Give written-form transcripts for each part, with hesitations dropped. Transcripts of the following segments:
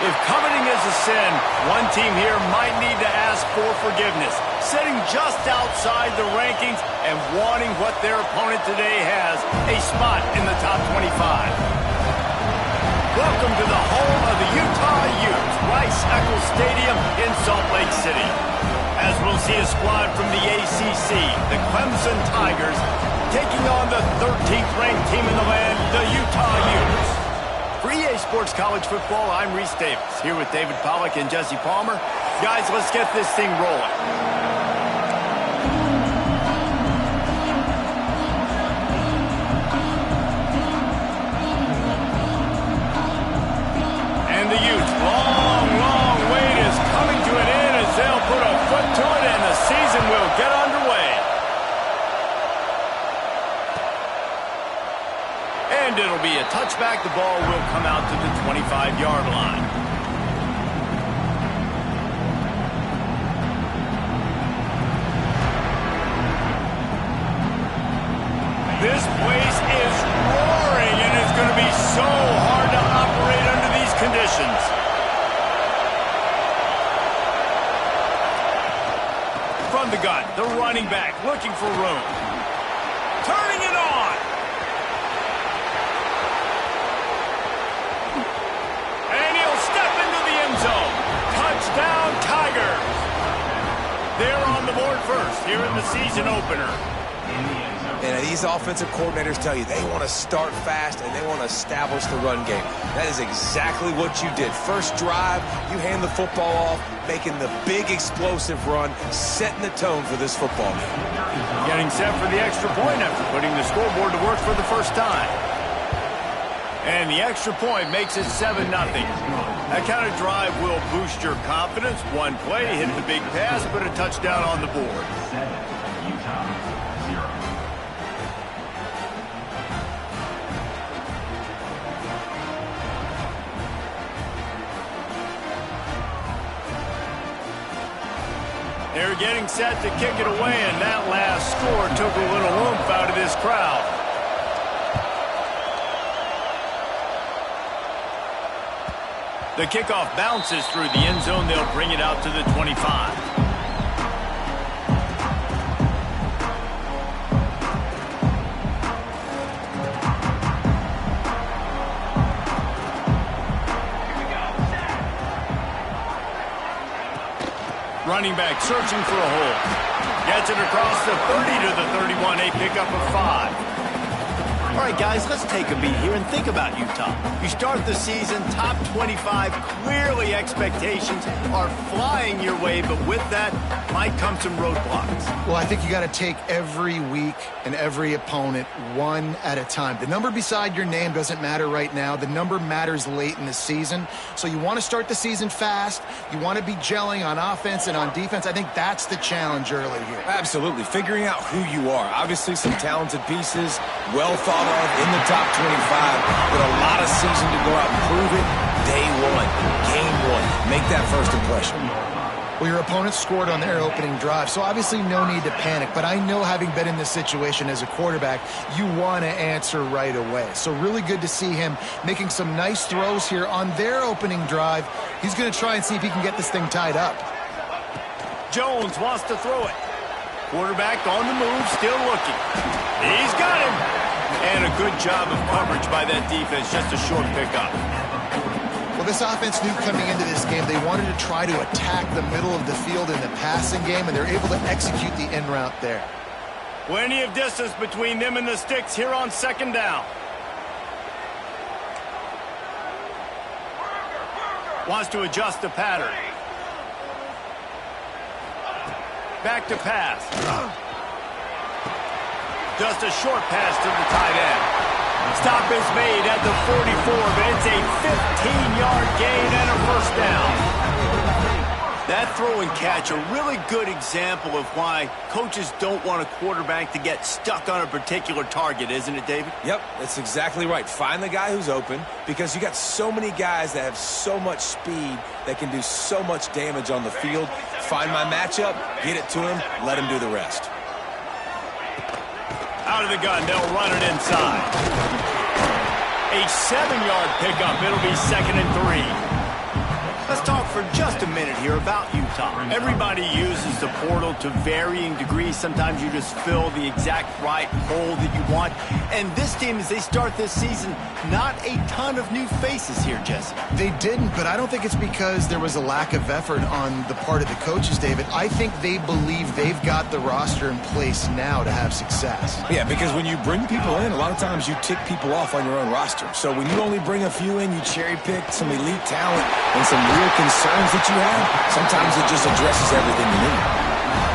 If coveting is a sin, one team here might need to ask for forgiveness, sitting just outside the rankings and wanting what their opponent today has, a spot in the top 25. Welcome to the home of the Utah Utes, Rice-Eccles Stadium in Salt Lake City. As we'll see a squad from the ACC, the Clemson Tigers, taking on the 13th ranked team in the land, the Utah Utes. For EA Sports College Football, I'm Reese Davis, here with David Pollack and Jesse Palmer. Guys, let's get this thing rolling. And the Utes, long wait is coming to an end as they'll put a foot to it and the season will get underway. And it'll be a touchback. The ball will come out to the 25-yard line. This place is roaring and it's going to be so hard to operate under these conditions. From the gun, the running back looking for room. Turning it on. Touchdown, Tigers! They're on the board first here in the season opener. And these offensive coordinators tell you they want to start fast and they want to establish the run game. That is exactly what you did. First drive, you hand the football off, making the big explosive run, setting the tone for this football game. Getting set for the extra point after putting the scoreboard to work for the first time. And the extra point makes it 7-0. That kind of drive will boost your confidence. One play, hit the big pass, put a touchdown on the board. 7, Utah, 0. They're getting set to kick it away, and that last score took a little oomph out of this crowd. The kickoff bounces through the end zone. They'll bring it out to the 25. Running back searching for a hole. Gets it across the 30 to the 31. A pickup of 5. All right, guys, let's take a beat here and think about Utah. You start the season top 25. Clearly, expectations are flying your way, but with that might come some roadblocks. Well, I think you got to take every week and every opponent one at a time. The number beside your name doesn't matter right now. The number matters late in the season. So you want to start the season fast. You want to be gelling on offense and on defense. I think that's the challenge early here. Absolutely. Figuring out who you are. Obviously, some talented pieces, well thought of in the top 25, but a lot of season to go out and prove it. Day one, game one. Make that first impression. Well, your opponent scored on their opening drive, so obviously no need to panic. But I know, having been in this situation as a quarterback, you want to answer right away. So really good to see him making some nice throws here on their opening drive. He's going to try and see if he can get this thing tied up. Jones wants to throw it. Quarterback on the move, still looking. He's got him. And a good job of coverage by that defense, just a short pickup. Well, this offense knew coming into this game they wanted to try to attack the middle of the field in the passing game, and they're able to execute the in route there. Plenty of distance between them and the sticks here on second down. Wants to adjust the pattern. Back to pass. Just a short pass to the tight end. Stop is made at the 44, but it's a 15-yard gain and a first down. That throw and catch, a really good example of why coaches don't want a quarterback to get stuck on a particular target, isn't it, David? Yep, that's exactly right. Find the guy who's open, because you got so many guys that have so much speed that can do so much damage on the field. Find my matchup, get it to him, let him do the rest. Out of the gun, they'll run it inside. A 7-yard pickup. It'll be 2nd and 3. Let's talk for just a minute here about Utah. Everybody uses the portal to varying degrees. Sometimes you just fill the exact right hole that you want. And this team, as they start this season, not a ton of new faces here, Jesse. They didn't, but I don't think it's because there was a lack of effort on the part of the coaches, David. I think they believe they've got the roster in place now to have success. Yeah, because when you bring people in, a lot of times you tick people off on your own roster. So when you only bring a few in, you cherry pick some elite talent and some real concerns that you have, sometimes it just addresses everything you need.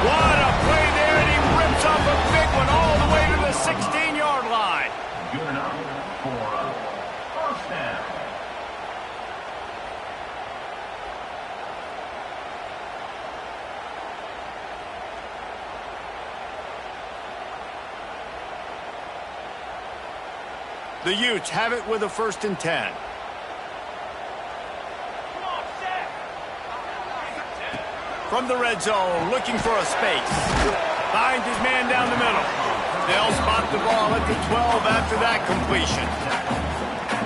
What a play there, and he rips up a big one all the way to the 16-yard line. Good enough for a first down. The Utes have it with a 1st and 10. From the red zone, looking for a space. Finds his man down the middle. They'll spot the ball at the 12 after that completion.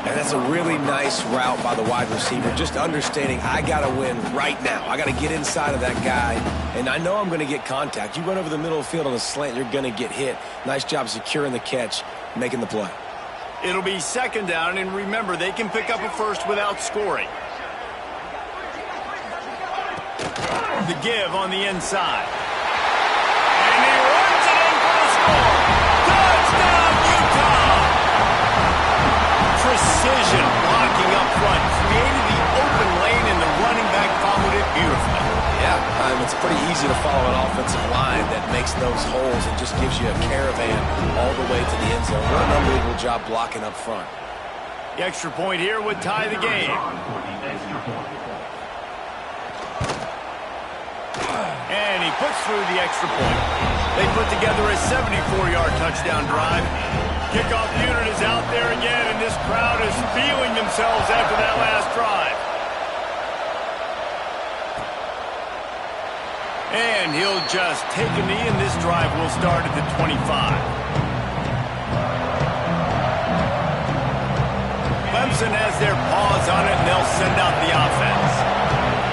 And that's a really nice route by the wide receiver, just understanding I got to win right now. I got to get inside of that guy, and I know I'm going to get contact. You run over the middle of the field on a slant, you're going to get hit. Nice job securing the catch, making the play. It'll be 2nd down, and remember, they can pick up a first without scoring. The give on the inside. And he runs it in for a score. Touchdown, Utah! Precision blocking up front. Created the open lane, and the running back followed it beautifully. Yeah, it's pretty easy to follow an offensive line that makes those holes and just gives you a caravan all the way to the end zone. What an unbelievable job blocking up front. The extra point here would tie the game. And he puts through the extra point. They put together a 74-yard touchdown drive. Kickoff unit is out there again, and this crowd is feeling themselves after that last drive. And he'll just take a knee, and this drive will start at the 25. Clemson has their paws on it, and they'll send out the offense.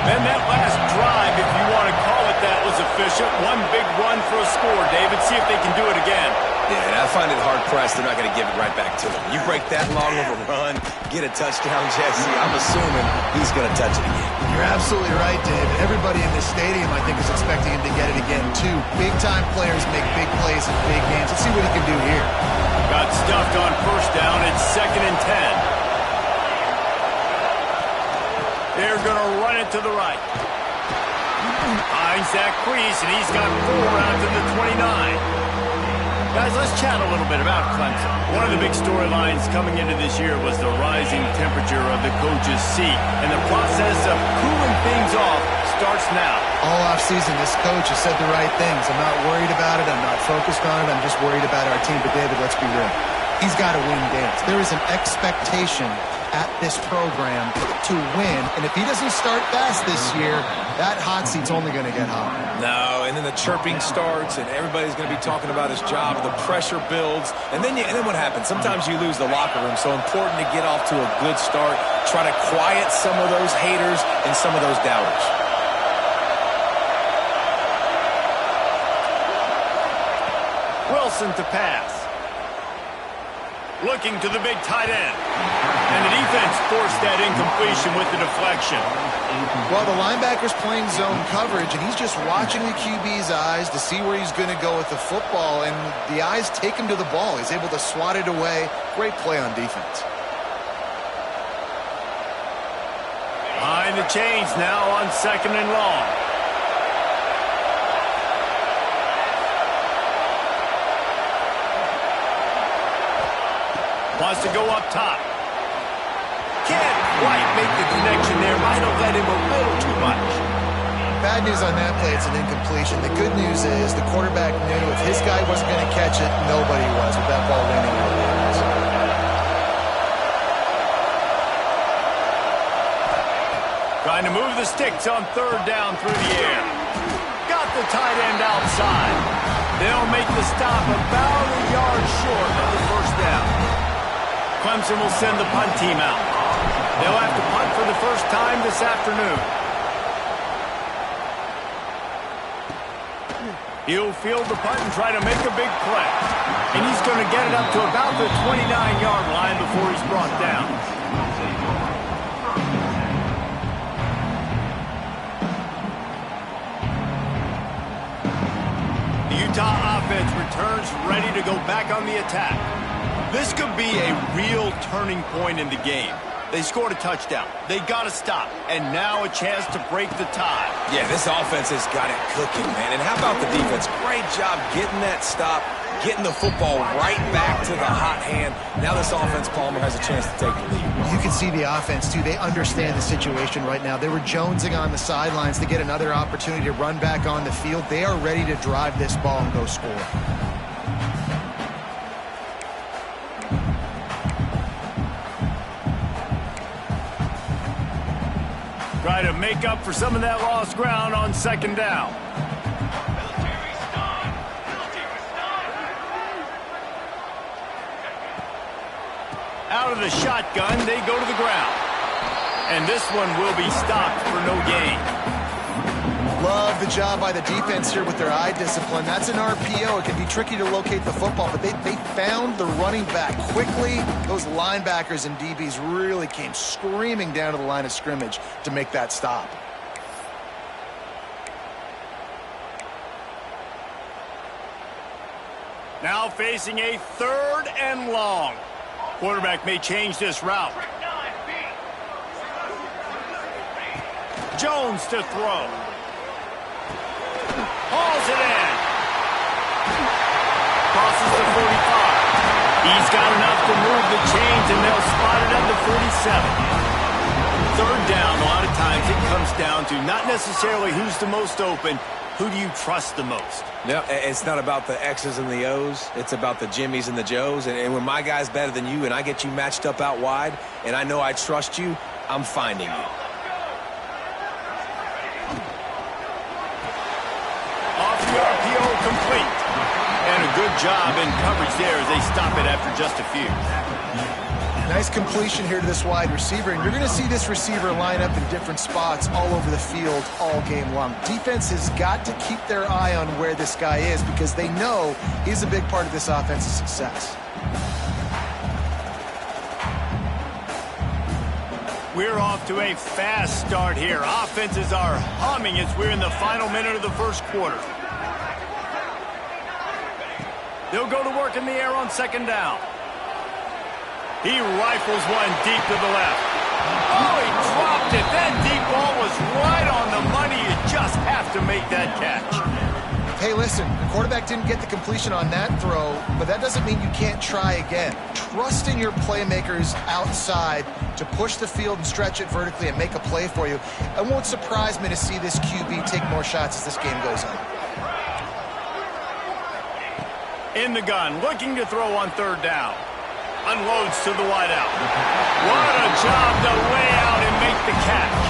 Then that last drive, if you want to call it that, was efficient. One big run for a score, David. See if they can do it again. Yeah, and I find it hard-pressed they're not going to give it right back to them. You break that long of a run, get a touchdown, Jesse, I'm assuming he's going to touch it again. You're absolutely right, David. Everybody in this stadium, I think, is expecting him to get it again, too. Big-time players make big plays in big games. Let's see what he can do here. Got stuffed on 1st down. It's 2nd and 10. They're going to run it to the right. Finds that crease, and he's got 4 out to the 29. Guys, let's chat a little bit about Clemson. One of the big storylines coming into this year was the rising temperature of the coach's seat, and the process of cooling things off starts now. All offseason, this coach has said the right things. I'm not worried about it. I'm not focused on it. I'm just worried about our team. But, David, let's be real. He's got to win games. There is an expectation at this program to win, and if he doesn't start fast this year, that hot seat's only going to get hot. No, and then the chirping starts, and everybody's going to be talking about his job. The pressure builds, and then what happens? Sometimes you lose the locker room. So important to get off to a good start. Try to quiet some of those haters and some of those doubters. Wilson to pass. Looking to the big tight end. And the defense forced that incompletion with the deflection. Well, the linebacker's playing zone coverage, and he's just watching the QB's eyes to see where he's going to go with the football, and the eyes take him to the ball. He's able to swat it away. Great play on defense. Behind the chains now on 2nd and long. Wants to go up top. Can't quite make the connection there. Might have let him a little too much. Bad news on that play, it's an incompletion. The good news is the quarterback knew if his guy wasn't going to catch it, nobody was with that ball landing on the hands. Trying to move the sticks on third down through the air. Got the tight end outside. They'll make the stop about a yard short of the first down. Clemson will send the punt team out. They'll have to punt for the first time this afternoon. He'll field the punt and try to make a big play. And he's going to get it up to about the 29-yard line before he's brought down. The Utah offense returns ready to go back on the attack. This could be a real turning point in the game. They scored a touchdown. They got to stop. And now a chance to break the tie. Yeah, this offense has got it cooking, man. And how about the defense? Great job getting that stop, getting the football right back to the hot hand. Now this offense, Palmer, has a chance to take the lead. You can see the offense, too. They understand the situation right now. They were jonesing on the sidelines to get another opportunity to run back on the field. They are ready to drive this ball and go score. Try to make up for some of that lost ground on second down. Out of the shotgun, they go to the ground. And this one will be stopped for no gain. Love the job by the defense here with their eye discipline. That's an RPO. It can be tricky to locate the football, but they found the running back quickly. Those linebackers and DBs really came screaming down to the line of scrimmage to make that stop. Now facing a third and long. Quarterback may change this route. Jones to throw. Hauls it in. Crosses the 45. He's got enough to move the chains, and they'll spot it at the 47. Third down, a lot of times it comes down to not necessarily who's the most open, who do you trust the most? No, it's not about the X's and the O's. It's about the Jimmies and the Joes. And when my guy's better than you and I get you matched up out wide and I know I trust you, I'm finding you. Off the RPO complete. And a good job in coverage there as they stop it after just a few. Nice completion here to this wide receiver, and you're going to see this receiver line up in different spots all over the field all game long. Defense has got to keep their eye on where this guy is because they know he's a big part of this offense's success. We're off to a fast start here. Offenses are humming as we're in the final minute of the first quarter. They'll go to work in the air on second down. He rifles one deep to the left. Oh, he dropped it. That deep ball was right on the money. You just have to make that catch. Hey, listen, the quarterback didn't get the completion on that throw, but that doesn't mean you can't try again. Trust in your playmakers outside to push the field and stretch it vertically and make a play for you. It won't surprise me to see this QB take more shots as this game goes on. In the gun, looking to throw on third down. Unloads to the wideout. What a job to lay out and make the catch.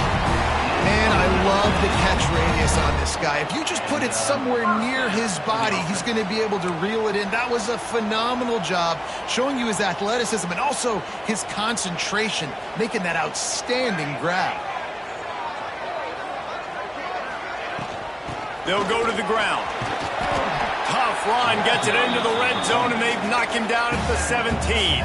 Man, I love the catch radius on this guy. If you just put it somewhere near his body, he's going to be able to reel it in. That was a phenomenal job, showing you his athleticism and also his concentration, making that outstanding grab. They'll go to the ground. Tough run, gets it into the red zone, and they've knocked him down at the 17.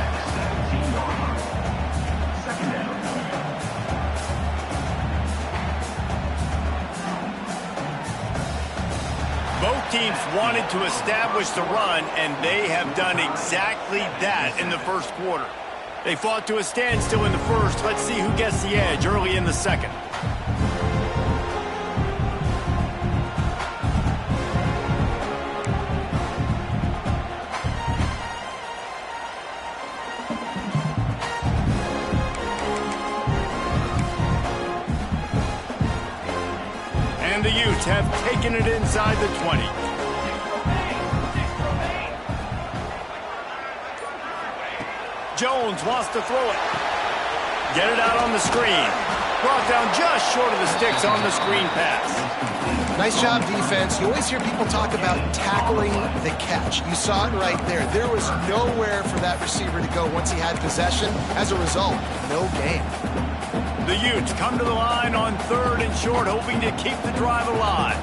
Both teams wanted to establish the run, and they have done exactly that in the first quarter. They fought to a standstill in the first. Let's see who gets the edge early in the second. have taken it inside the 20. Jones wants to throw it. Get it out on the screen. Brought down just short of the sticks on the screen pass. Nice job, defense. You always hear people talk about tackling the catch. You saw it right there. There was nowhere for that receiver to go once he had possession. As a result, no gain. The Utes come to the line on 3rd and short, hoping to keep the drive alive.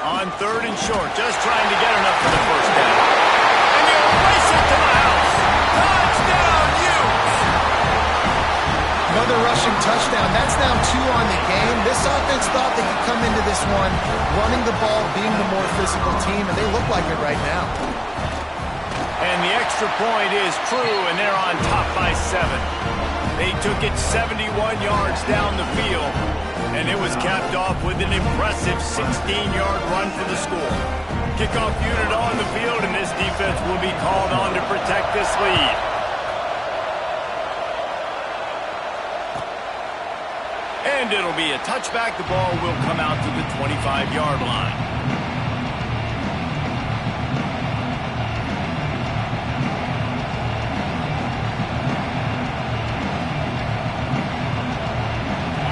On 3rd and short, just trying to get enough for the first down. And you race it to the house. Touchdown, Utes! Another rushing touchdown. That's now 2 on the game. This offense thought they could come into this one running the ball, being the more physical team, and they look like it right now. And the extra point is true, and they're on top by 7. They took it 71 yards down the field, and it was capped off with an impressive 16-yard run for the score. Kickoff unit on the field, and this defense will be called on to protect this lead. And it'll be a touchback. The ball will come out to the 25-yard line.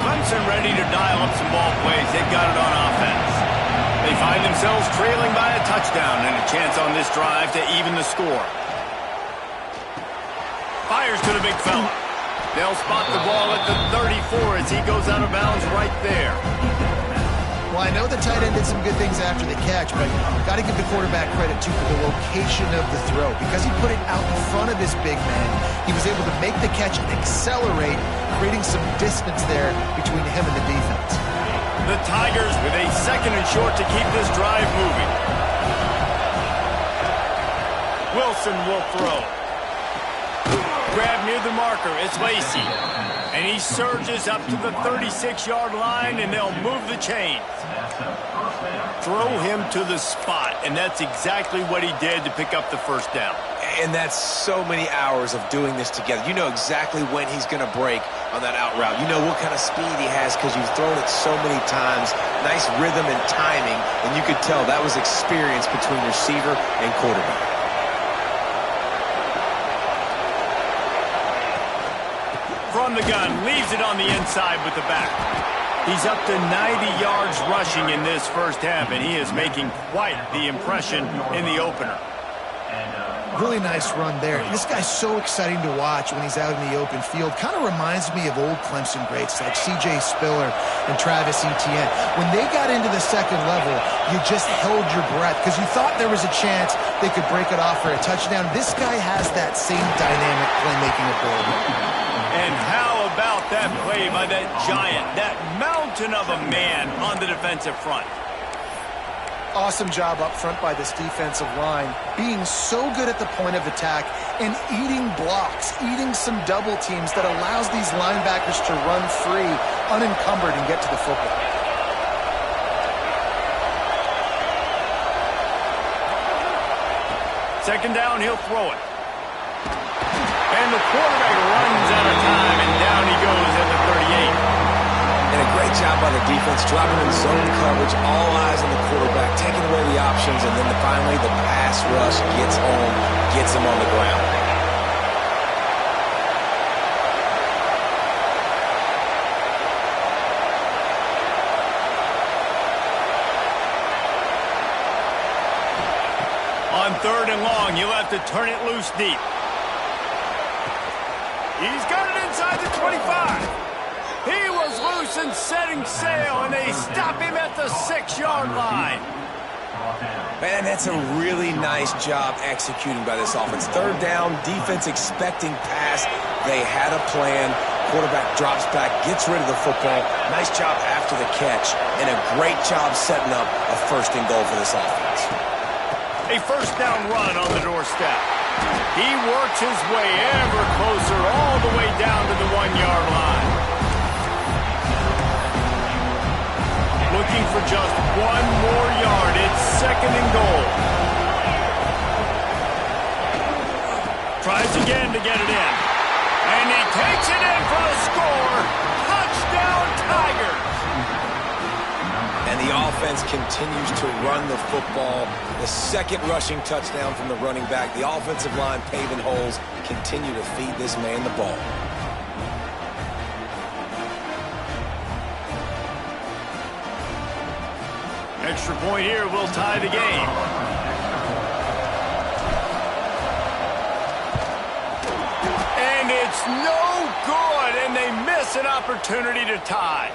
Clemson ready to dial up some ball plays. They've got it on offense. They find themselves trailing by a touchdown and a chance on this drive to even the score. Fires to the big fella. They'll spot the ball at the 34 as he goes out of bounds right there. Well, I know the tight end did some good things after the catch, but got to give the quarterback credit, too, for the location of the throw. Because he put it out in front of his big man, he was able to make the catch and accelerate, creating some distance there between him and the defense. The Tigers with a 2nd and short to keep this drive moving. Wilson will throw. Grab near the marker, it's Lacey. And he surges up to the 36-yard line, and they'll move the chains. Throw him to the spot, and that's exactly what he did to pick up the first down. And that's so many hours of doing this together. You know exactly when he's going to break on that out route. You know what kind of speed he has because you've thrown it so many times. Nice rhythm and timing, and you could tell that was experience between receiver and quarterback. From the gun, leaves it on the inside with the back. He's up to 90 yards rushing in this first half, and he is making quite the impression in the opener. Really nice run there. This guy's so exciting to watch when he's out in the open field. Kind of reminds me of old Clemson greats like C.J. Spiller and Travis Etienne. When they got into the second level, you just held your breath because you thought there was a chance they could break it off for a touchdown. This guy has that same dynamic playmaking ability. And how about that play by that giant, that mountain of a man on the defensive front? Awesome job up front by this defensive line, being so good at the point of attack and eating blocks, eating some double teams that allows these linebackers to run free, unencumbered, and get to the football. Second down, he'll throw it. And the quarterback runs out of time, and down he goes at the 38. And a great job by the defense, dropping in zone coverage, all eyes on the quarterback, taking away the options, and then finally the pass rush gets home, gets him on the ground. On 3rd and long, you'll have to turn it loose deep. He's got it inside the 25. He was loose and setting sail, and they stop him at the 6-yard line. Man, that's a really nice job executing by this offense. 3rd down, defense expecting pass. They had a plan. Quarterback drops back, gets rid of the football. Nice job after the catch, and a great job setting up a 1st and goal for this offense. A 1st down run on the doorstep. He works his way ever closer all the way down to the 1-yard line. Looking for just 1 more yard. It's 2nd and goal. Tries again to get it in. And he takes it in for the score. Touchdown, Tigers. And the offense continues to run the football. The second rushing touchdown from the running back. The offensive line paving holes. Continue to feed this man the ball. Extra point here will tie the game. And it's no good, and they miss an opportunity to tie.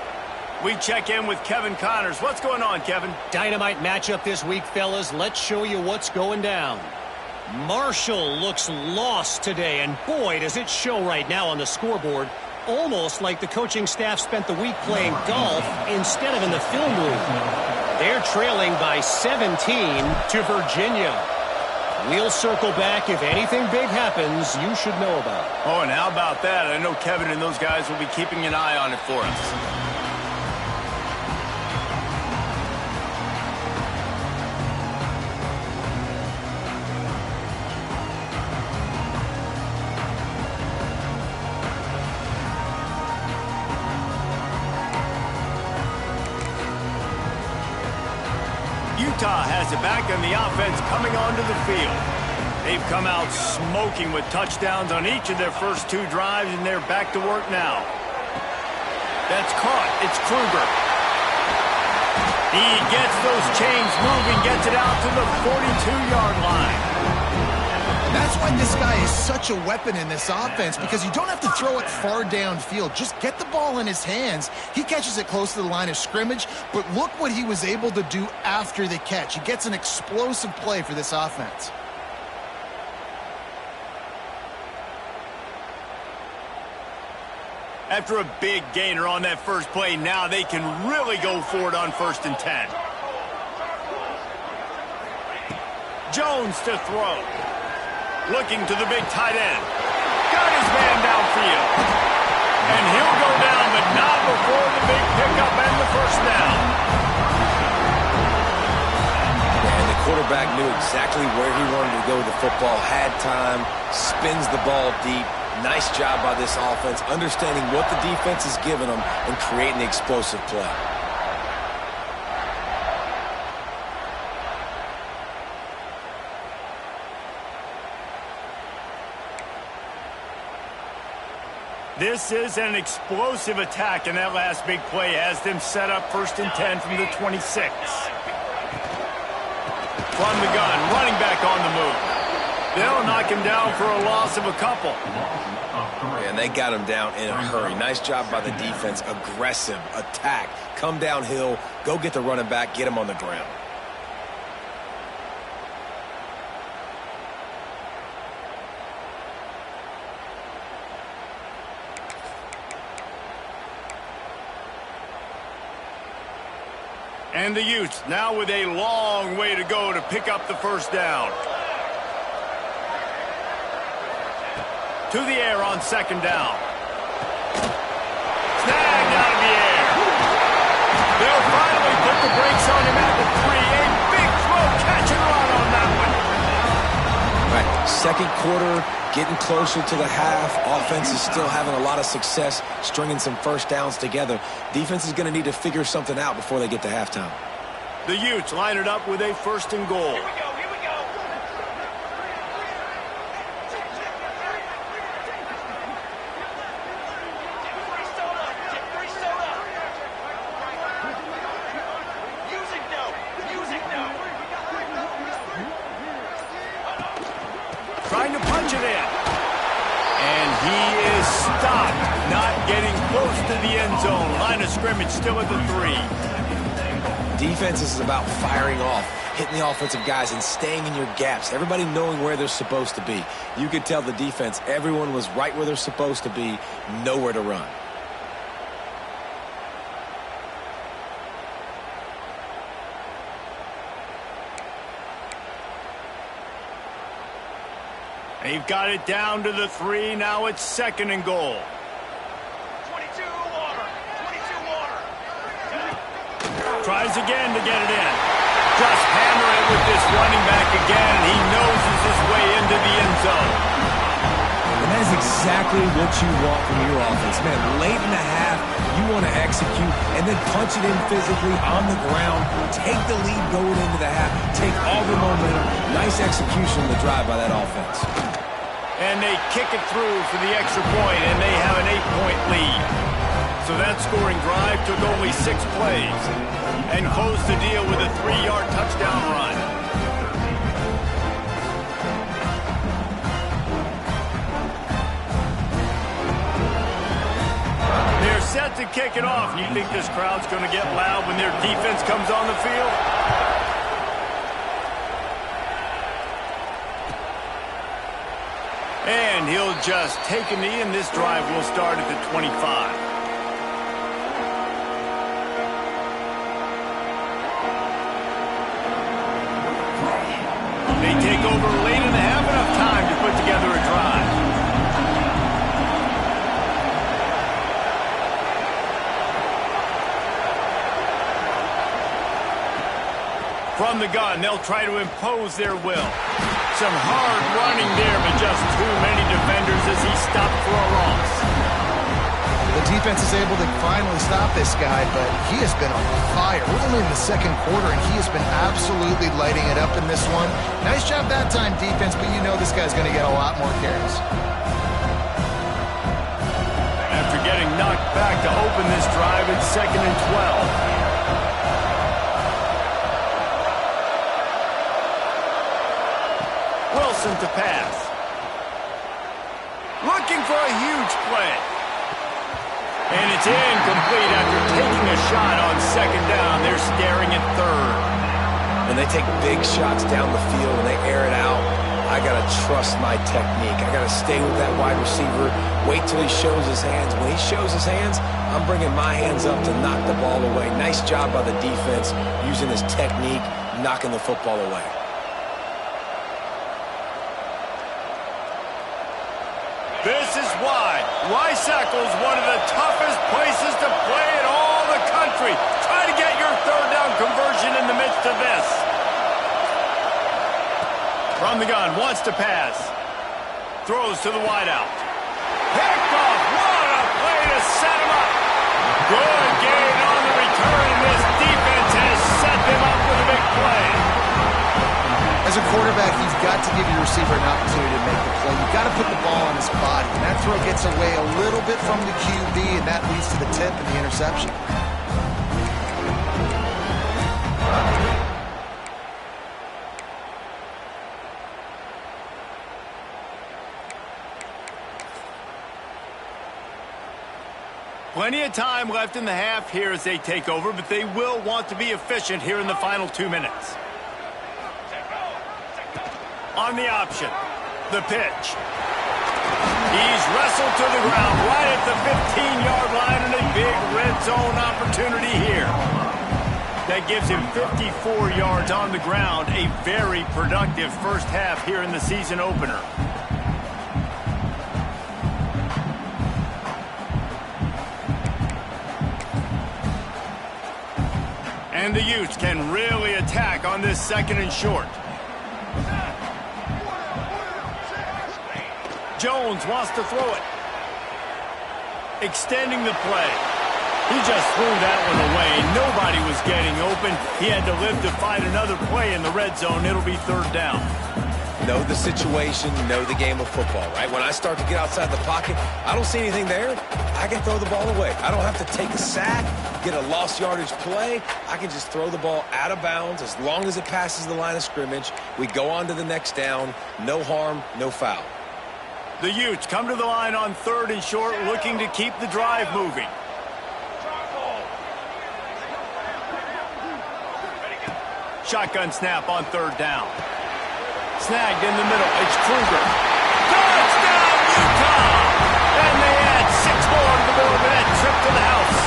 We check in with Kevin Connors. What's going on, Kevin? Dynamite matchup this week, fellas. Let's show you what's going down. Marshall looks lost today, and boy, does it show right now on the scoreboard. Almost like the coaching staff spent the week playing golf instead of in the film room. They're trailing by 17 to Virginia. We'll circle back if anything big happens you should know about. Oh, and how about that? I know Kevin and those guys will be keeping an eye on it for us. Utah has it back, and the offense coming onto the field. They've come out smoking with touchdowns on each of their first two drives, and they're back to work now. That's caught. It's Kruger. He gets those chains moving, gets it out to the 42-yard line. That's why this guy is such a weapon in this offense, because you don't have to throw it far downfield. Just get the ball in his hands. He catches it close to the line of scrimmage, but look what he was able to do after the catch. He gets an explosive play for this offense. After a big gainer on that first play, now they can really go for it on 1st and 10. Jones to throw. Looking to the big tight end. Got his man downfield. And he'll go down, but not before the big pickup and the first down. And the quarterback knew exactly where he wanted to go with the football, had time, spins the ball deep. Nice job by this offense, understanding what the defense is giving them and creating the explosive play. This is an explosive attack, and that last big play has them set up 1st and 10 from the 26. From the gun, running back on the move. They'll knock him down for a loss of a couple. And they got him down in a hurry. Nice job by the defense. Aggressive attack. Come downhill, go get the running back, get him on the ground. And the Utes now with a long way to go to pick up the first down. To the air on 2nd down. Snagged out of the air. They'll finally put the brakes on him at the 3. A big throw, catch and run on that one. Right, 2nd quarter, getting closer to the half. Offense is still having a lot of success stringing some first downs together. Defense is going to need to figure something out before they get to halftime. The Utes line it up with a 1st and goal. Here we go. Trying to punch it in. And he is stopped, not getting close to the end zone. Line of scrimmage still at the 3. Defense is about firing off, hitting the offensive guys and staying in your gaps. Everybody knowing where they're supposed to be. You could tell the defense, everyone was right where they're supposed to be, nowhere to run. They've got it down to the 3. Now it's 2nd and goal. 22 water. 22 water. Tries again to get it in. Just hammer it with this running back again. He noses his way into the end zone. And that is exactly what you want from your offense. Man, late in the half, you want to execute and then punch it in physically on the ground, take the lead going into the half, take all the momentum. Nice execution on the drive by that offense. And they kick it through for the extra point, and they have an 8-point lead. So that scoring drive took only 6 plays and closed the deal with a 3-yard touchdown run. They're set to kick it off. You think this crowd's going to get loud when their defense comes on the field? And he'll just take a knee, and this drive will start at the 25. They take over late and have enough time to put together a drive. From the gun, they'll try to impose their will. Some hard running there, but just too many defenders as he stopped for a loss. The defense is able to finally stop this guy, but he has been on fire. We're only in the second quarter, and he has been absolutely lighting it up in this one. Nice job that time, defense, but you know this guy's going to get a lot more carries. After getting knocked back to open this drive, it's 2nd and 12. Wilson to pass. Looking for a huge play. And it's incomplete after taking a shot on 2nd down. They're staring at 3rd. When they take big shots down the field and they air it out, I got to trust my technique. I got to stay with that wide receiver, wait till he shows his hands. When he shows his hands, I'm bringing my hands up to knock the ball away. Nice job by the defense using his technique, knocking the football away. This is why Rice-Eccles, one of the toughest places to play in all the country. Try to get your 3rd down conversion in the midst of this. From the gun, wants to pass. Throws to the wideout. Picked off. What a play to set him up. Good gain on the return, and this defense has set them up with a big play. As a quarterback, you've got to give your receiver an opportunity to make the play. You've got to put the ball on his body. And that throw gets away a little bit from the QB, and that leads to the tip and the interception. Plenty of time left in the half here as they take over, but they will want to be efficient here in the final 2 minutes. On the option, the pitch. He's wrestled to the ground right at the 15-yard line, and a big red zone opportunity here. That gives him 54 yards on the ground, a very productive first half here in the season opener. And the Utes can really attack on this 2nd and short. Jones wants to throw it. Extending the play. He just threw that one away. Nobody was getting open. He had to live to find another play in the red zone. It'll be 3rd down. Know the situation, know the game of football, right? When I start to get outside the pocket, I don't see anything there. I can throw the ball away. I don't have to take a sack, get a lost yardage play. I can just throw the ball out of bounds as long as it passes the line of scrimmage. We go on to the next down. No harm, no foul. The Utes come to the line on 3rd and short, looking to keep the drive moving. Shotgun snap on 3rd down. Snagged in the middle. It's Kruger. Touchdown, Utah! And they add 6 more to the board with that trip to the house.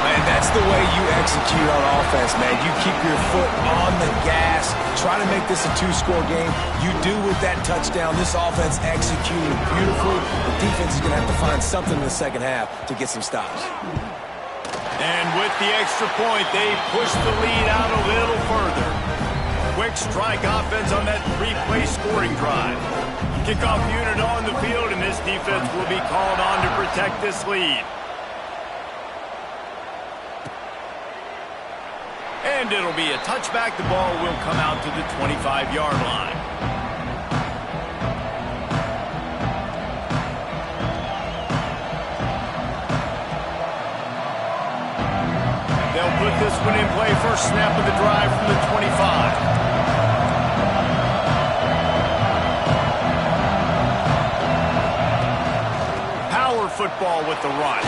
Man, that's the way you execute on offense, man. You keep your foot on the gas. Try to make this a 2-score game. You do with that touchdown. This offense executed beautifully. The defense is going to have to find something in the second half to get some stops. And with the extra point, they push the lead out a little further. Quick strike offense on that 3-play scoring drive. Kickoff unit on the field, and this defense will be called on to protect this lead. And it'll be a touchback. The ball will come out to the 25-yard line. They'll put this one in play. First snap of the drive from the 25. Football with the run.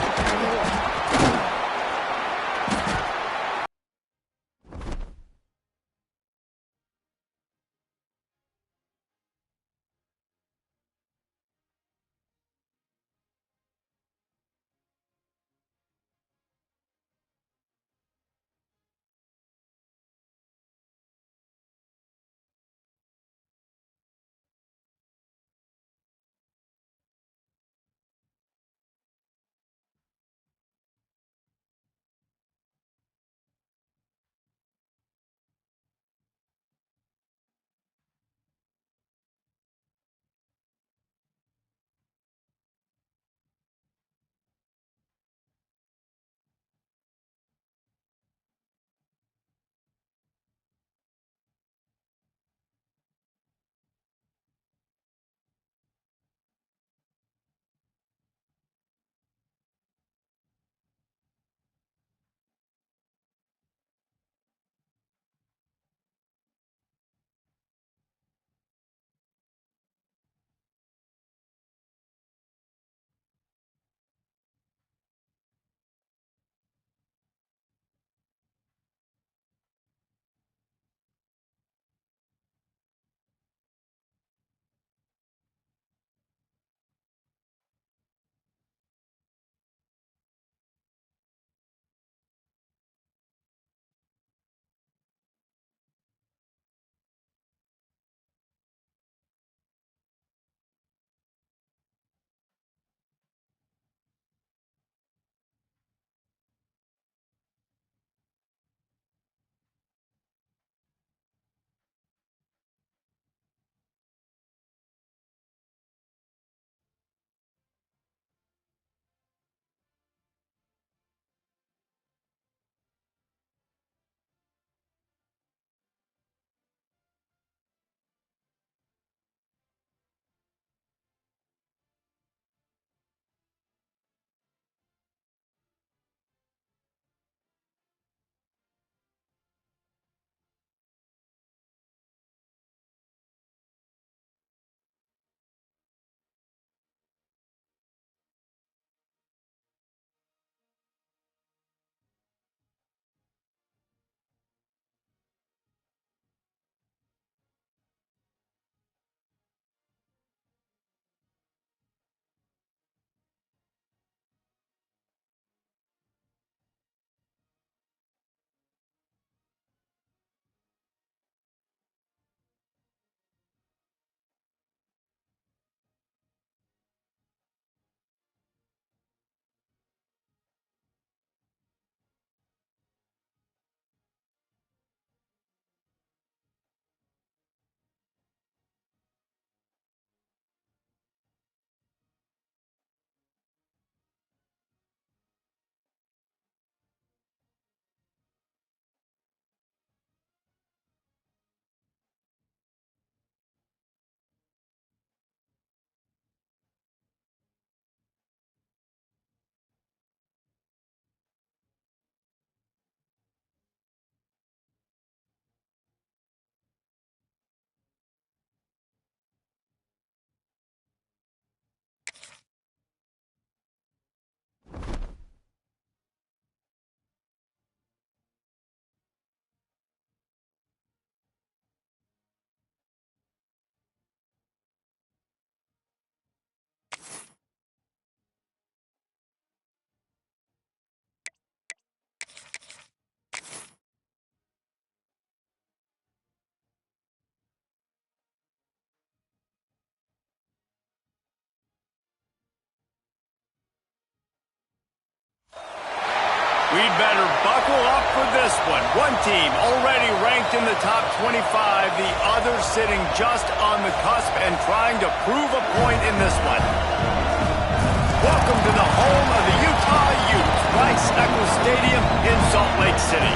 We'd better buckle up for this one. One team already ranked in the top 25, the other sitting just on the cusp and trying to prove a point in this one. Welcome to the home of the Utah Utes, Rice-Eccles Stadium in Salt Lake City.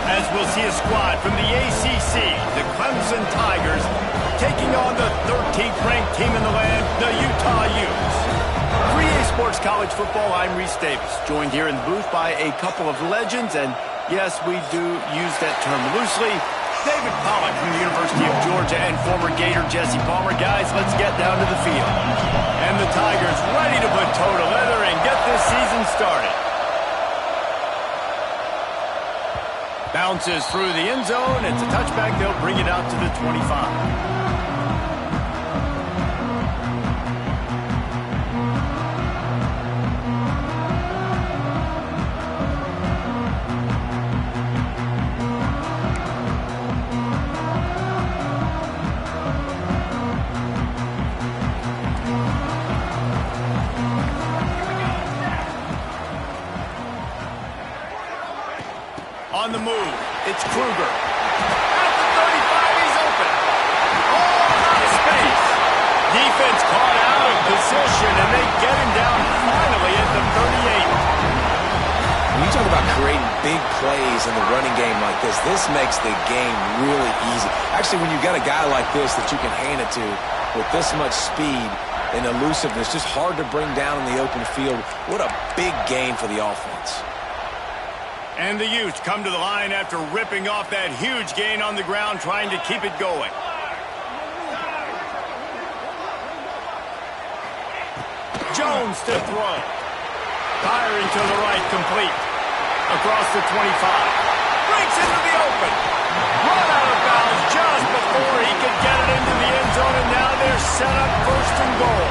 As we'll see a squad from the ACC, the Clemson Tigers, taking on the 13th ranked team in the land, the Utah Utes. 3A Sports College Football, I'm Reese Davis, joined here in the booth by a couple of legends, and yes, we do use that term loosely. David Pollock from the University of Georgia and former Gator Jesse Palmer. Guys, let's get down to the field. And the Tigers ready to put toe to leather and get this season started. Bounces through the end zone. It's a touchback. They'll bring it out to the 25. On the move, it's Kruger. At the 35, he's open. Oh, out of space. Defense caught out of position, and they get him down finally at the 38. When you talk about creating big plays in the running game like this makes the game really easy. Actually, when you've got a guy like this that you can hand it to with this much speed and elusiveness, just hard to bring down in the open field. What a big gain for the offense. And the Utes come to the line after ripping off that huge gain on the ground, trying to keep it going. Jones to throw. Firing to the right, complete. Across the 25. Breaks into the open. Run out of bounds just before he could get it into the end zone, and now they're set up first and goal.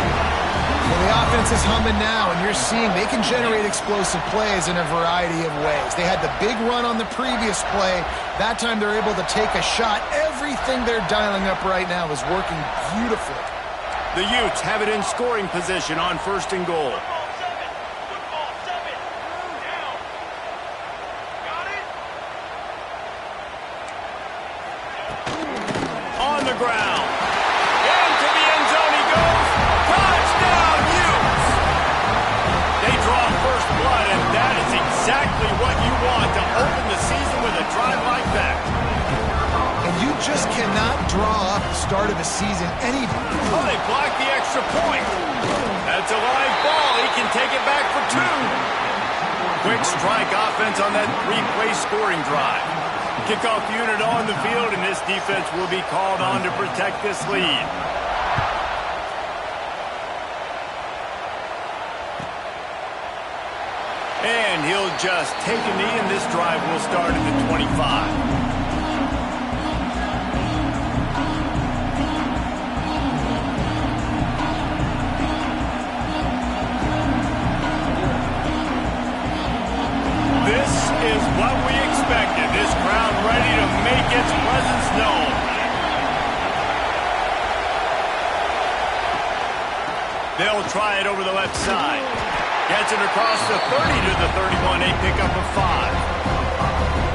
Well, the offense is humming now, and you're seeing they can generate explosive plays in a variety of ways. They had the big run on the previous play. That time they're able to take a shot. Everything they're dialing up right now is working beautifully. The Utes have it in scoring position on first and goal. On the ground. Into the end zone he goes. Touchdown, Utes! They draw first blood, and that is exactly what you want to open the season with a drive like that. And you just cannot draw up the start of a season any... Oh, they blocked the extra point. That's a live ball. He can take it back for two. Quick strike offense on that three-play scoring drive. Kickoff unit on the field, and this defense will be called on to protect this lead. And he'll just take a knee, and this drive will start at the 25. This is what we expected. This crowd ready to make its presence known. They'll try it over the left side. Gets it across the 30 to the 31, a pickup of 5.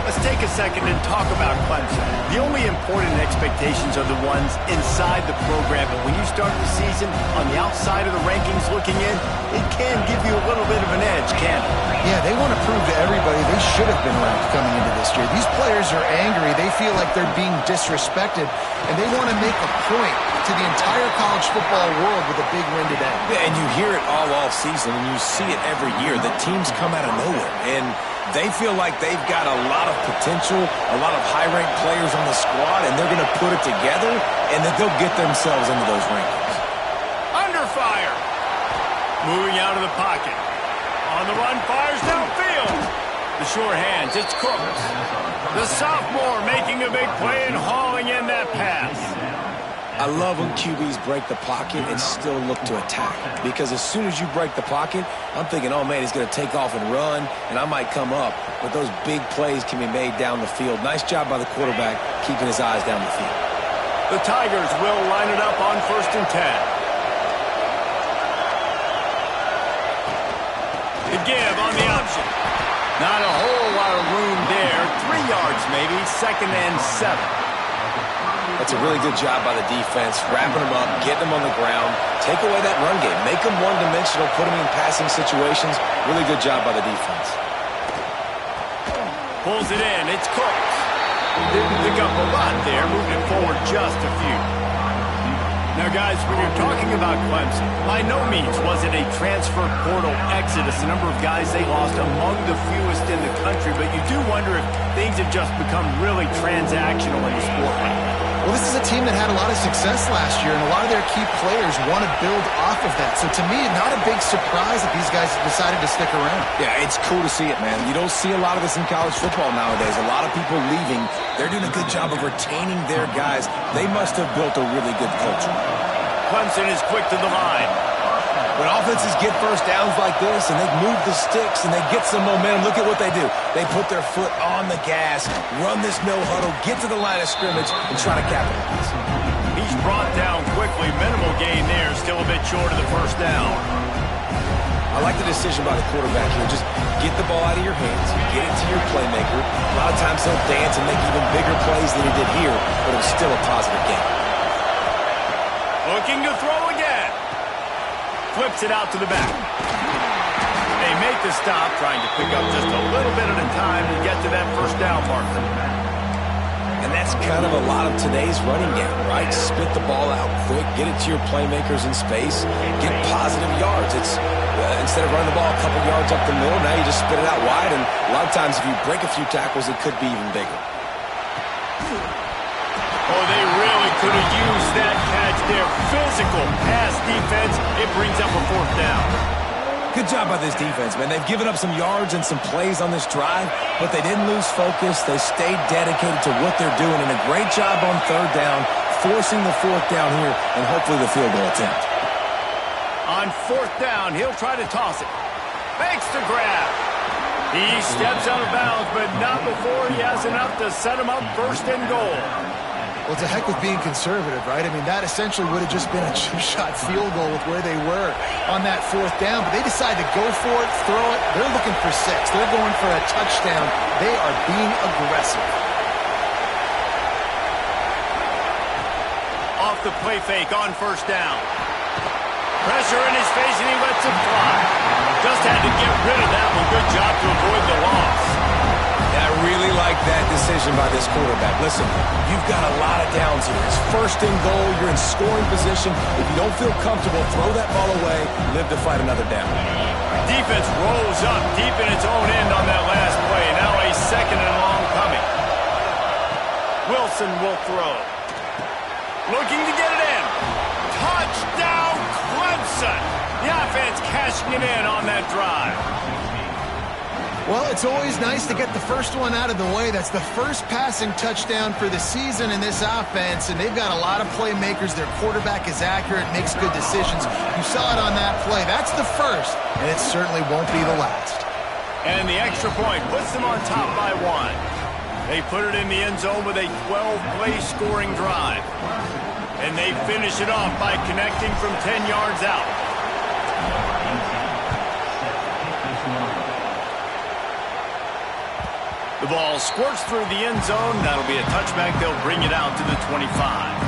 Let's take a second and talk about Clemson. The only important expectations are the ones inside the program, but when you start the season on the outside of the rankings looking in, it can give you a little bit of an edge, can't it? Yeah, they want to prove to everybody they should have been ranked coming into this year. These players are angry. They feel like they're being disrespected, and they want to make a point to the entire college football world with a big win today. Yeah, and you hear it all off season, and you see it every year. The teams come out of nowhere, and they feel like they've got a lot of potential, a lot of high-ranked players on the squad, and they're going to put it together, and that they'll get themselves into those rankings. Under fire. Moving out of the pocket. On the run, fires downfield. The sure hands, it's Cooks. The sophomore making a big play and hauling in that pass. I love when QBs break the pocket and still look to attack. Because as soon as you break the pocket, I'm thinking, oh, man, he's going to take off and run, and I might come up. But those big plays can be made down the field. Nice job by the quarterback keeping his eyes down the field. The Tigers will line it up on 1st and 10. The give on the option. Not a whole lot of room there. 3 yards maybe, 2nd and 7. That's a really good job by the defense, wrapping them up, getting them on the ground. Take away that run game. Make them one-dimensional, put them in passing situations. Really good job by the defense. Pulls it in. It's Cooks. Didn't pick up a lot there, moving it forward just a few. Now, guys, when you're talking about Clemson, by no means was it a transfer portal exodus. The number of guys they lost among the fewest in the country, but you do wonder if things have just become really transactional in the sport right now. Well, this is a team that had a lot of success last year, and a lot of their key players want to build off of that. So to me, not a big surprise that these guys decided to stick around. Yeah, it's cool to see it, man. You don't see a lot of this in college football nowadays. A lot of people leaving. They're doing a good job of retaining their guys. They must have built a really good culture. Clemson is quick to the line. When offenses get first downs like this and they move the sticks and they get some momentum, look at what they do. They put their foot on the gas, run this no-huddle, get to the line of scrimmage, and try to capitalize. He's brought down quickly. Minimal gain there. Still a bit short of the first down. I like the decision by the quarterback here. Just get the ball out of your hands, get it to your playmaker. A lot of times he'll dance and make even bigger plays than he did here, but it was still a positive game. Looking to throw again. Flips it out to the back. They make the stop, trying to pick up just a little bit at a time to get to that first down marker. And that's kind of a lot of today's running game, right? Spit the ball out quick, get it to your playmakers in space, get positive yards. It's instead of running the ball a couple yards up the middle, now you just spit it out wide, and a lot of times if you break a few tackles, it could be even bigger. Oh, they really could have used that catch there. Physical pass defense. It brings up a 4th down. Good job by this defense, man. They've given up some yards and some plays on this drive, but they didn't lose focus. They stayed dedicated to what they're doing, and a great job on 3rd down, forcing the 4th down here, and hopefully the field goal attempt. On 4th down, he'll try to toss it. Makes the grab. He steps out of bounds, but not before he has enough to set him up 1st and goal. Well, it's a heck with being conservative, right? I mean, that essentially would have just been a chip-shot field goal with where they were on that 4th down. But they decided to go for it, throw it. They're looking for 6. They're going for a touchdown. They are being aggressive. Off the play fake on 1st down. Pressure in his face, and he lets it fly. Just had to get rid of that one. Good job to avoid the loss. I really like that decision by this quarterback. Listen, you've got a lot of downs here. It's 1st and goal. You're in scoring position. If you don't feel comfortable, throw that ball away. Live to fight another down. Defense rolls up deep in its own end on that last play. Now a 2nd and long coming. Wilson will throw. Looking to get it in. Touchdown, Clemson. The offense cashing it in on that drive. Well, it's always nice to get the first one out of the way. That's the first passing touchdown for the season in this offense, and they've got a lot of playmakers. Their quarterback is accurate, makes good decisions. You saw it on that play. That's the first, and it certainly won't be the last. And the extra point puts them on top by 1. They put it in the end zone with a 12-play scoring drive. And they finish it off by connecting from 10 yards out. The ball squirts through the end zone. That'll be a touchback. They'll bring it out to the 25.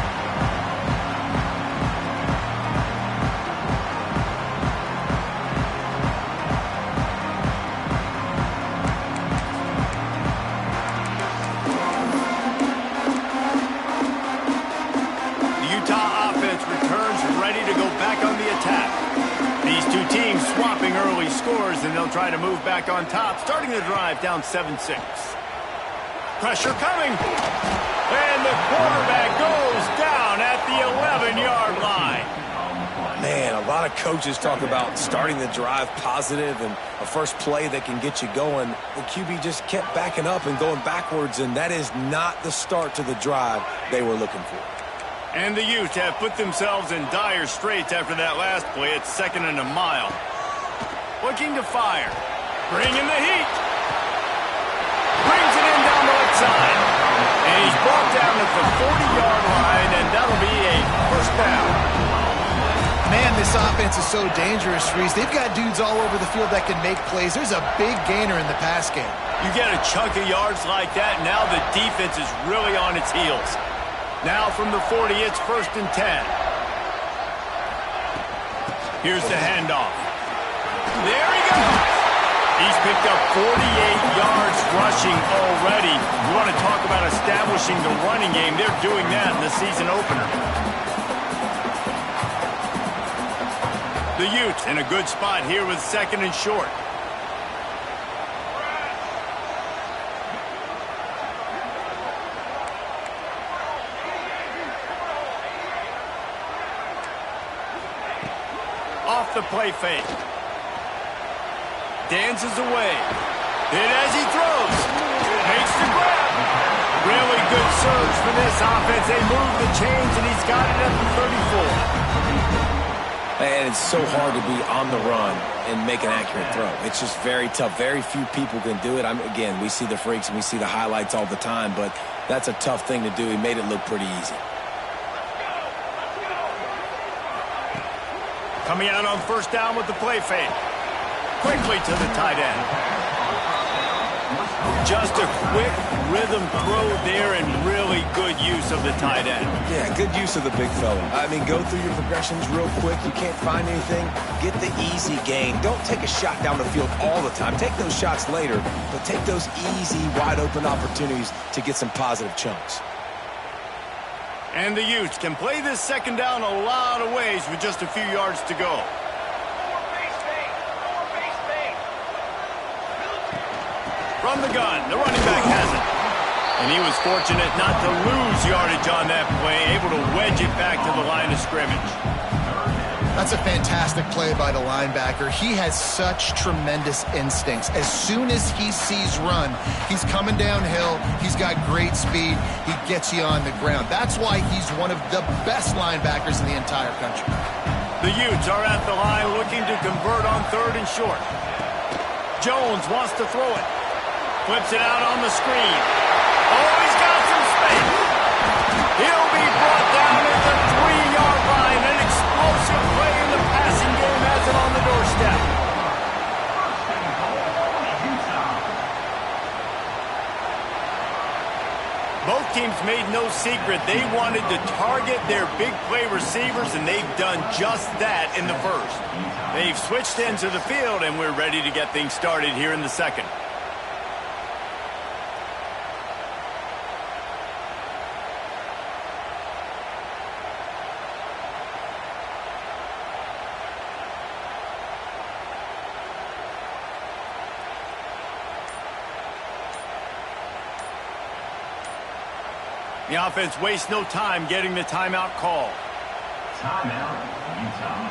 The Utah offense returns ready to go back on the attack. These two teams swapping early scores, and they'll try to move back on top, starting the drive down 7-6. Pressure coming. And the quarterback goes down at the 11-yard line. Man, a lot of coaches talk about starting the drive positive and a first play that can get you going. The QB just kept backing up and going backwards, and that is not the start to the drive they were looking for. And the Utes have put themselves in dire straits after that last play. It's 2nd and a mile. Looking to fire. Bringing the heat. Brings it in down the left side. And he's brought down at the 40-yard line, and that'll be a 1st down. Man, this offense is so dangerous, Reese. They've got dudes all over the field that can make plays. There's a big gainer in the pass game. You get a chunk of yards like that, now the defense is really on its heels. Now from the 40, it's 1st and 10. Here's the handoff. There he goes. He's picked up 48 yards rushing already. You want to talk about establishing the running game. They're doing that in the season opener. The Utes in a good spot here with 2nd and short. Off the play fake. Dances away. Hit as he throws. Makes the grab. Really good surge for this offense. They move the chains, and he's got it at the 34. And it's so hard to be on the run and make an accurate throw. It's just very tough. Very few people can do it. Again, we see the freaks and we see the highlights all the time, but that's a tough thing to do. He made it look pretty easy. Coming out on 1st down with the play fake. Quickly to the tight end. Just a quick rhythm throw there and really good use of the tight end. Yeah, good use of the big fella. I mean, go through your progressions real quick. You can't find anything. Get the easy gain. Don't take a shot down the field all the time. Take those shots later, but take those easy, wide-open opportunities to get some positive chunks. And the Utes can play this 2nd down a lot of ways with just a few yards to go. From the gun, the running back has it. And he was fortunate not to lose yardage on that play, able to wedge it back to the line of scrimmage. That's a fantastic play by the linebacker. He has such tremendous instincts. As soon as he sees run, he's coming downhill. He's got great speed. He gets you on the ground. That's why he's one of the best linebackers in the entire country. The Utes are at the line looking to convert on 3rd and short. Jones wants to throw it. Flips it out on the screen. Oh, he's got some space. He'll be brought down at the 3-yard line. An explosive play in the passing game has it on the doorstep. Both teams made no secret. They wanted to target their big play receivers, and they've done just that in the 1st. They've switched ends of the field, and we're ready to get things started here in the 2nd. The offense wastes no time getting the timeout call. Timeout, Utah.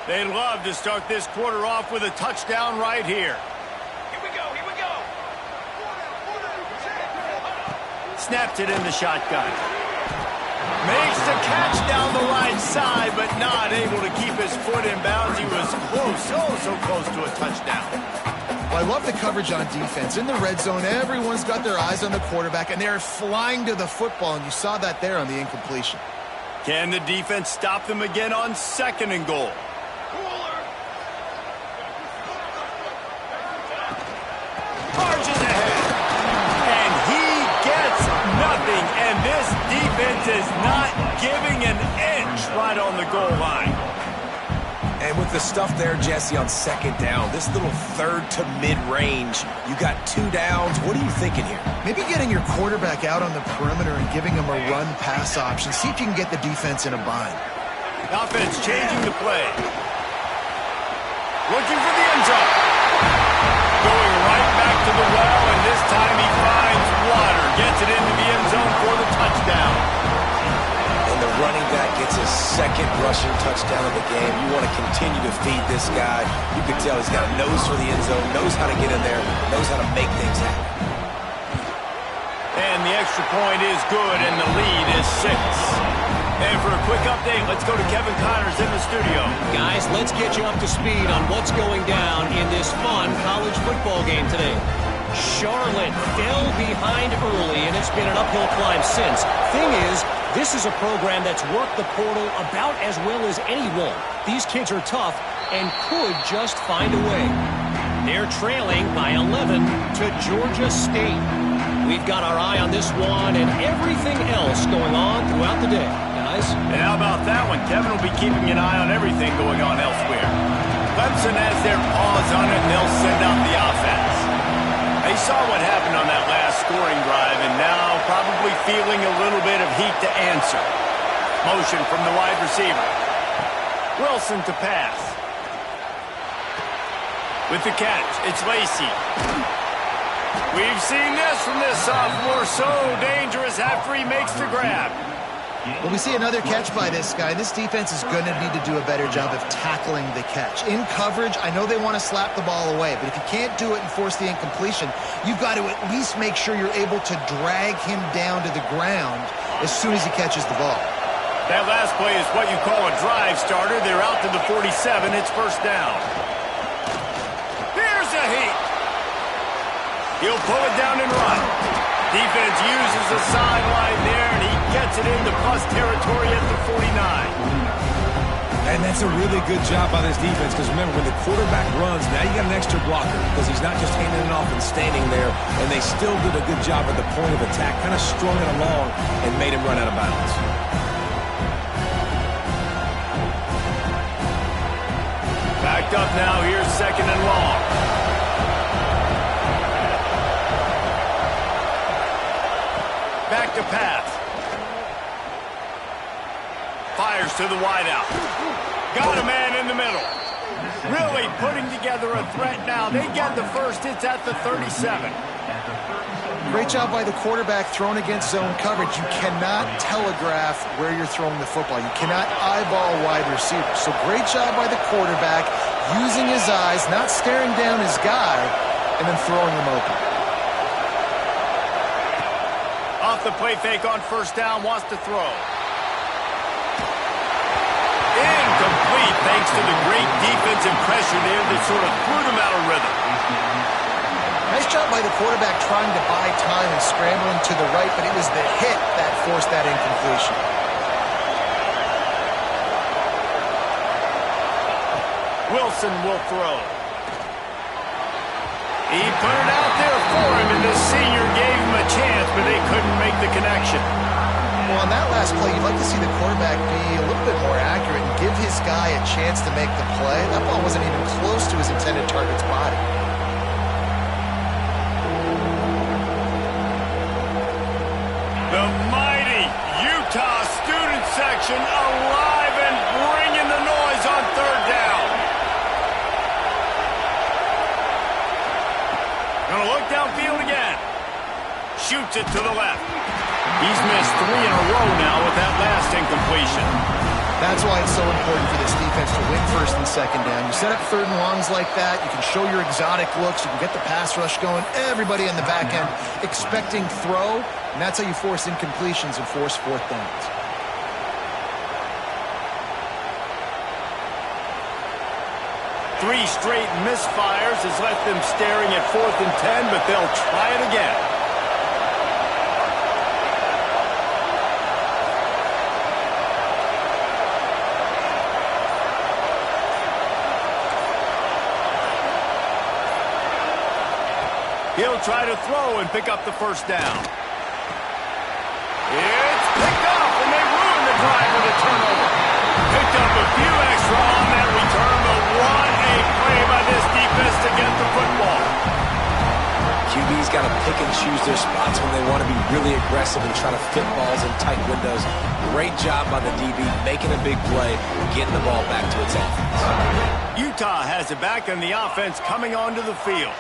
They'd love to start this quarter off with a touchdown right here. Here we go, here we go. Snapped it in the shotgun. Makes the catch down the right side, but not able to keep his foot in bounds. He was close, so close to a touchdown. Well, I love the coverage on defense. In the red zone, everyone's got their eyes on the quarterback, and they're flying to the football, and you saw that there on the incompletion. Can the defense stop them again on 2nd and goal? Charges ahead. And he gets nothing, and this defense is not giving an inch right on the goal line. And with the stuff there, Jesse, on 2nd down, this little 3rd to mid-range, you got 2 downs. What are you thinking here? Maybe getting your quarterback out on the perimeter and giving him a run-pass option. See if you can get the defense in a bind. The offense changing the play. Looking for the end zone. Going right back to the well, and this time he finds water. Gets it into the end zone for the touchdown. And the running back gets his 2nd rushing touchdown of the game. You want to continue to feed this guy. You can tell he's got a nose for the end zone, knows how to get in there, knows how to make things happen. And the extra point is good, and the lead is 6. And for a quick update, let's go to Kevin Connors in the studio. Guys, let's get you up to speed on what's going down in this fun college football game today. Charlotte fell behind early, and it's been an uphill climb since. Thing is, this is a program that's worked the portal about as well as anyone. These kids are tough and could just find a way. They're trailing by 11 to Georgia State. We've got our eye on this one and everything else going on throughout the day. Guys? And how about that one? Kevin will be keeping an eye on everything going on elsewhere. Clemson has their paws on it, and they'll send out the offense. They saw what happened on that last scoring drive, and now probably feeling a little bit of heat to answer. Motion from the wide receiver. Wilson to pass. With the catch, it's Lacey. We've seen this from this sophomore, so dangerous after he makes the grab. Well, we see another catch by this guy. This defense is going to need to do a better job of tackling the catch. In coverage, I know they want to slap the ball away, but if you can't do it and force the incompletion, you've got to at least make sure you're able to drag him down to the ground as soon as he catches the ball. That last play is what you call a drive starter. They're out to the 47. It's first down. Here's a heat. He'll pull it down and run. Defense uses the sideline there, and he gets it into plus territory at the 49. And that's a really good job by this defense, because remember, when the quarterback runs, now you got an extra blocker, because he's not just handing it off and standing there, and they still did a good job at the point of attack, kind of strung it along and made him run out of bounds. Backed up now, here's second and long. Back to pass. Fires to the wideout. Got a man in the middle. Really putting together a threat now. They get the first. It's at the 37. Great job by the quarterback thrown against zone coverage. You cannot telegraph where you're throwing the football. You cannot eyeball wide receivers. So great job by the quarterback using his eyes, not staring down his guy, and then throwing him open. Off the play fake on first down, wants to throw. Incomplete thanks to the great defensive pressure there that sort of threw them out of rhythm. Nice job by the quarterback trying to buy time and scrambling to the right, but it was the hit that forced that incompletion. Wilson will throw. He put it out there for him, and the senior gave him a chance, but they couldn't make the connection. Well, on that last play, you'd like to see the quarterback be a little bit more accurate and give his guy a chance to make the play. That ball wasn't even close to his intended target's body. The mighty Utah student section alive and bringing the noise on third down. Gonna look downfield again. Shoots it to the left. He's missed 3 in a row now with that last incompletion. That's why it's so important for this defense to win first and second down. You set up third and longs like that, you can show your exotic looks, you can get the pass rush going, everybody in the back end expecting throw, and that's how you force incompletions and force fourth downs. Three straight misfires has left them staring at 4th and 10, but they'll try it again. He'll try to throw and pick up the first down. It's picked up, and they ruin the drive with a turnover. Picked up a few extra on that return, but what a play by this defense to get the football. QB's got to pick and choose their spots when they want to be really aggressive and try to fit balls in tight windows. Great job by the DB, making a big play, getting the ball back to its offense. Utah has it back, and the offense coming onto the field.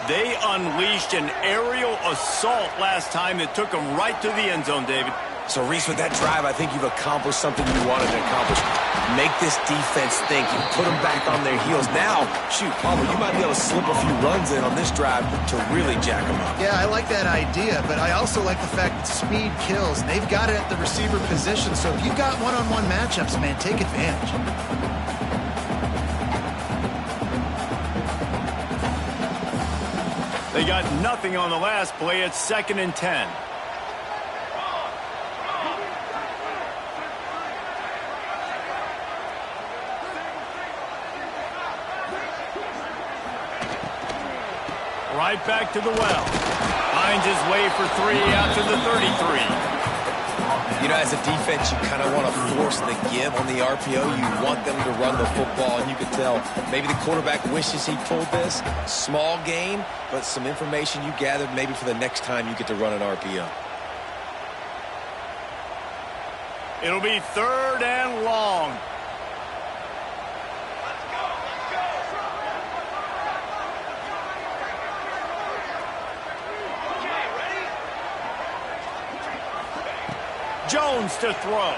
They unleashed an aerial assault last time that took them right to the end zone, David. So, Reese, with that drive, I think you've accomplished something you wanted to accomplish. Make this defense think. You put them back on their heels. Now, shoot, Palmer, you might be able to slip a few runs in on this drive to really jack them up. Yeah, I like that idea, but I also like the fact that speed kills. And they've got it at the receiver position, so if you've got one-on-one matchups, man, take advantage. They got nothing on the last play. It's 2nd and 10. Right back to the well. Finds his way for 3 out to the 33. You know, as a defense, you kind of want to force the give on the RPO. You want them to run the football, and you can tell maybe the quarterback wishes he pulled this. Small gain, but some information you gathered maybe for the next time you get to run an RPO. It'll be 3rd and long. Jones to throw.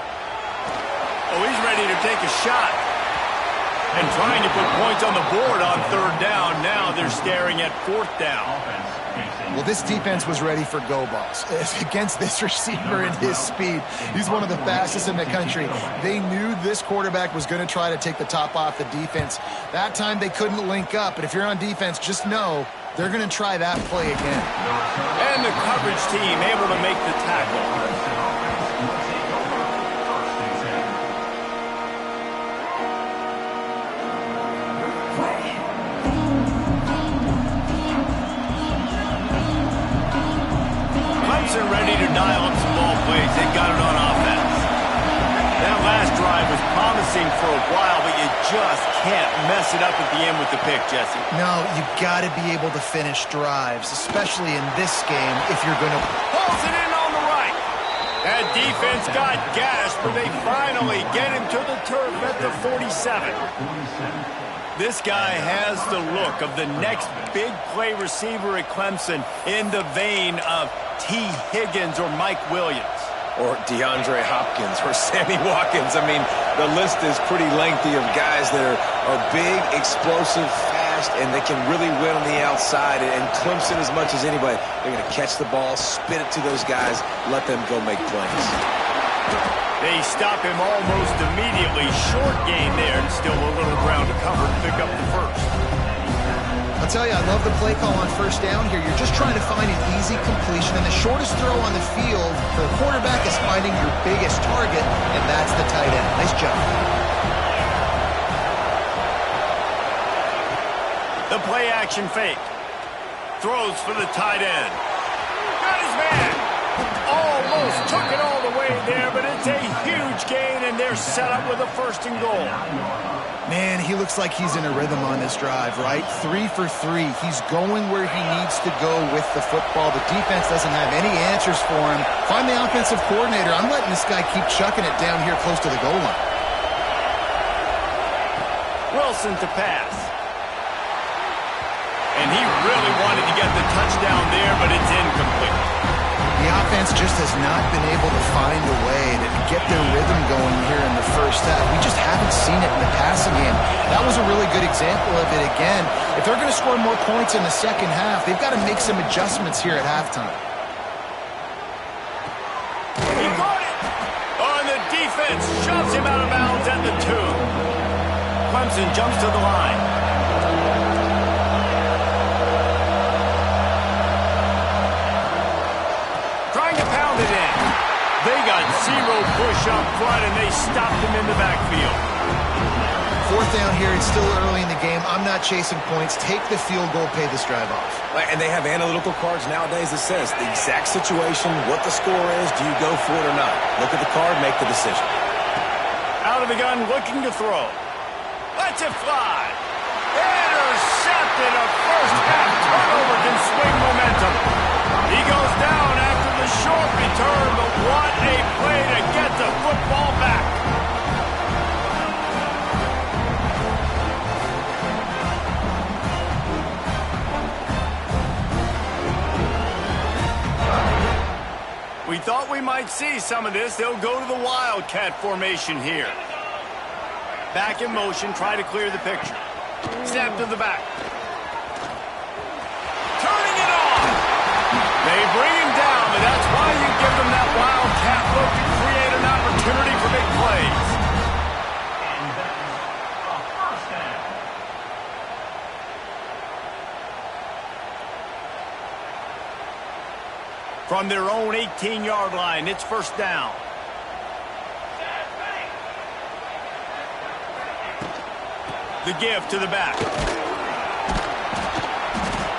Oh, he's ready to take a shot. And trying to put points on the board on 3rd down. Now they're staring at 4th down. Well, this defense was ready for go balls. Against this receiver and his speed, he's one of the fastest in the country. They knew this quarterback was going to try to take the top off the defense. That time they couldn't link up, but if you're on defense, just know they're going to try that play again. And the coverage team able to make the tackle. Clemson ready to dial up some ball plays. They got it on offense. That last drive was promising for a while, but you just can't mess it up at the end with the pick, Jesse. No, you've got to be able to finish drives, especially in this game if you're going to... Pulls it in on the right. That defense got gashed, but they finally get him to the turf at the 47. This guy has the look of the next big play receiver at Clemson in the vein of T. Higgins or Mike Williams. Or DeAndre Hopkins or Sammy Watkins. I mean, the list is pretty lengthy of guys that are big, explosive, fast, and they can really win on the outside. And Clemson, as much as anybody, they're going to catch the ball, spit it to those guys, let them go make plays. They stop him almost immediately. Short gain there, and still a little ground to cover to pick up the first. I'll tell you, I love the play call on 1st down here. You're just trying to find an easy completion, and the shortest throw on the field for the quarterback is finding your biggest target, and that's the tight end. Nice job. The play action fake. Throws for the tight end. Got his man. Almost took it all the way there, but it's a huge gain, and they're set up with a 1st and goal. Man, he looks like he's in a rhythm on this drive, right? 3 for 3. He's going where he needs to go with the football. The defense doesn't have any answers for him. Find the offensive coordinator. I'm letting this guy keep chucking it down here close to the goal line. Wilson to pass. And he really wanted to get the touchdown there, but it's incomplete. The offense just has not been able to find a way to get their rhythm going here in the 1st half. We just haven't seen it in the passing game. That was a really good example of it again. If they're going to score more points in the 2nd half, they've got to make some adjustments here at halftime. He got it! Oh, and the defense shoves him out of bounds at the 2. Clemson jumps to the line. They got 0 push up front, and they stopped him in the backfield. 4th down here. It's still early in the game. I'm not chasing points. Take the field goal, pay this drive off. And they have analytical cards nowadays that says the exact situation, what the score is, do you go for it or not? Look at the card, make the decision. Out of the gun, looking to throw. Lets it fly. Intercepted. A 1st half turnover can swing momentum. He goes down after the short return, but what a play to get the football back. We thought we might see some of this. They'll go to the Wildcat formation here. Back in motion, try to clear the picture. Snap to the back. Turning it on. They bring him down, but that's why you give them that Wildcat look to create an opportunity for big plays. And that is a 1st down. From their own 18-yard line, it's first down. The give to the back.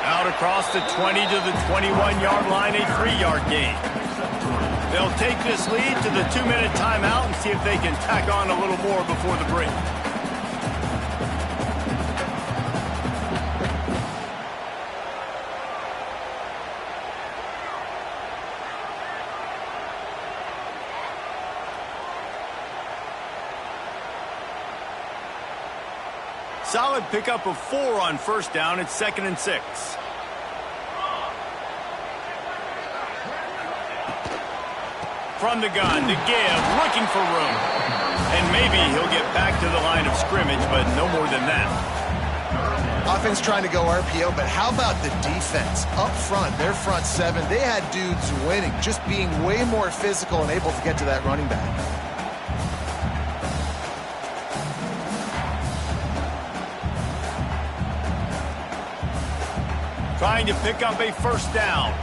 Out across the 20 to the 21-yard line, a 3-yard gain. They'll take this lead to the 2-minute timeout and see if they can tack on a little more before the break. Solid pickup of 4 on first down. It's 2nd and 6. From the gun, to give, looking for room. And maybe he'll get back to the line of scrimmage, but no more than that. Offense trying to go RPO, but how about the defense? Up front, their front 7, they had dudes winning, just being way more physical and able to get to that running back. Trying to pick up a first down.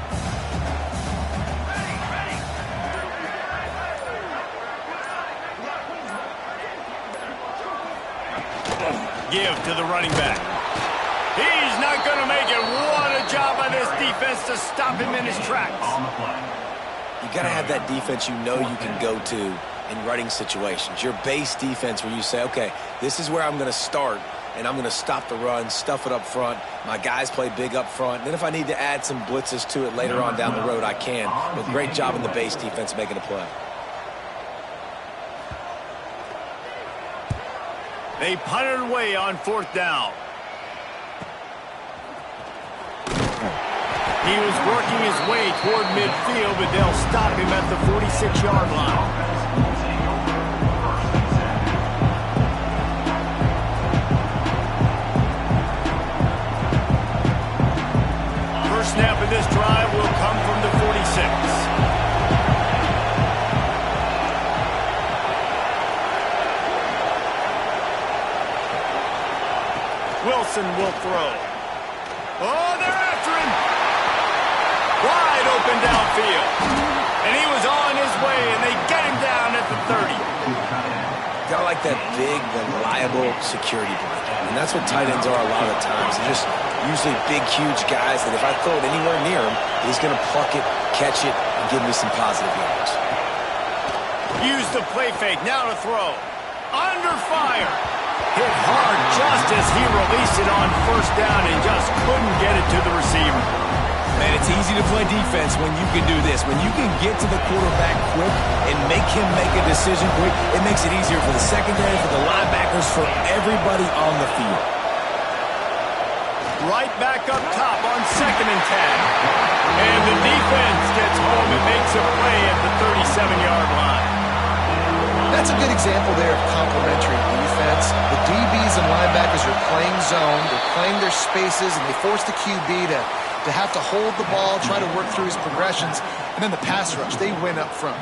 Give to the running back. He's not going to make it. What a job by this defense to stop him in his tracks. You got to have that defense you know you can go to in running situations. Your base defense where you say, okay, this is where I'm going to start, and I'm going to stop the run, stuff it up front. My guys play big up front. And then if I need to add some blitzes to it later on down the road, I can. But great job in the base defense making a play. They punted away on 4th down. He was working his way toward midfield, but they'll stop him at the 46-yard line. Snap of this drive will come from the 46. Wilson will throw. Oh, they're after him. Wide open downfield. And he was on his way, and they get him down at the 30. Got like that big, reliable security blanket. And that's what tight ends are a lot of the times. They're just usually big, huge guys that if I throw it anywhere near him, he's going to pluck it, catch it, and give me some positive yards. Use the play fake. Now to throw. Under fire. Hit hard just as he released it on first down and just couldn't get it to the receiver. Man, it's easy to play defense when you can do this. When you can get to the quarterback quick and make him make a decision quick, it makes it easier for the secondary, for the linebackers, for everybody on the field. Right back up top on 2nd and 10. And the defense gets home and makes a play at the 37-yard line. That's a good example there of complementary defense. The DBs and linebackers are playing zone, they're playing their spaces, and they force the QB to have to hold the ball, try to work through his progressions, and then the pass rush, they win up front.